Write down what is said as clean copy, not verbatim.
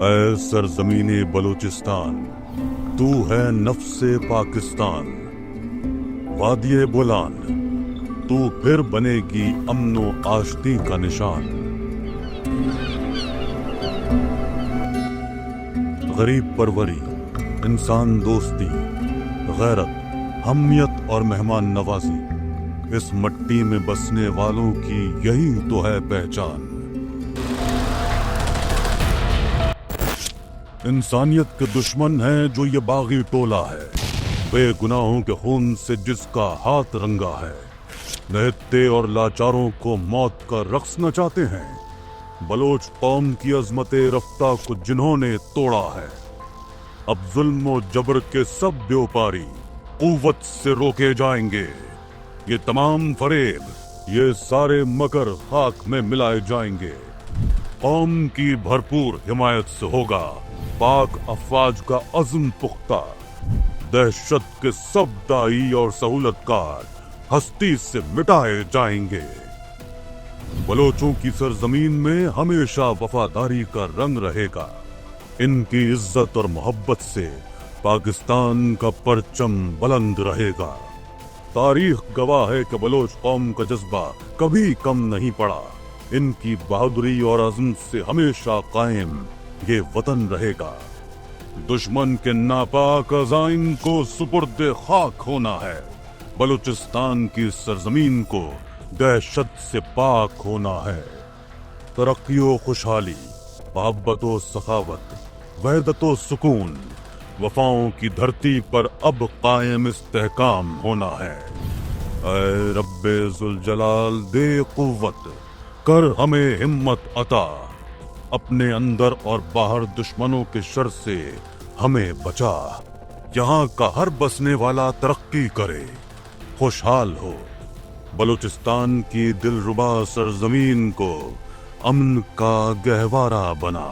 اے سرزمین بلوچستان، تو ہے نفس پاکستان، وادی بولان تو پھر بنے گی امن و آشتی کا نشان۔ غریب پروری، انسان دوستی، غیرت، حمیت اور مہمان نوازی، اس مٹی میں بسنے والوں کی یہی تو ہے پہچان۔ انسانیت کے دشمن ہیں جو یہ باغی ٹولہ ہے، بے گناہوں کے خون سے جس کا ہاتھ رنگا ہے۔ نہتے اور لاچاروں کو موت کا رقص نچاتے ہیں، بلوچ قوم کی عظمت رفتہ کو جنہوں نے توڑا ہے۔ اب ظلم و جبر کے سب بیوپاری قوت سے روکے جائیں گے، یہ تمام فریب، یہ سارے مکر خاک میں ملائے جائیں گے۔ قوم کی بھرپور حمایت سے ہوگا پاک افواج کا عزم پختہ، دہشت کے سب داعی اور سہولت کار ہستی سے مٹائے جائیں گے۔ بلوچوں کی سرزمین میں ہمیشہ وفاداری کا رنگ رہے گا، ان کی عزت اور محبت سے پاکستان کا پرچم بلند رہے گا۔ تاریخ گواہ ہے کہ بلوچ قوم کا جذبہ کبھی کم نہیں پڑا، ان کی بہادری اور عزم سے ہمیشہ قائم یہ وطن رہے گا۔ دشمن کے ناپاک عزائم کو سپرد خاک ہونا ہے، بلوچستان کی سرزمین کو دہشت سے پاک ہونا ہے۔ ترقی و خوشحالی، محبت و سخاوت، وحدت و سکون، وفاؤں کی دھرتی پر اب قائم استحکام ہونا ہے۔ اے رب ذوالجلال دے قوت، کر ہمیں ہمت عطا، اپنے اندر اور باہر دشمنوں کے شر سے ہمیں بچا۔ یہاں کا ہر بسنے والا ترقی کرے، خوشحال ہو، بلوچستان کی دلربا سرزمین کو امن کا گہوارہ بنا۔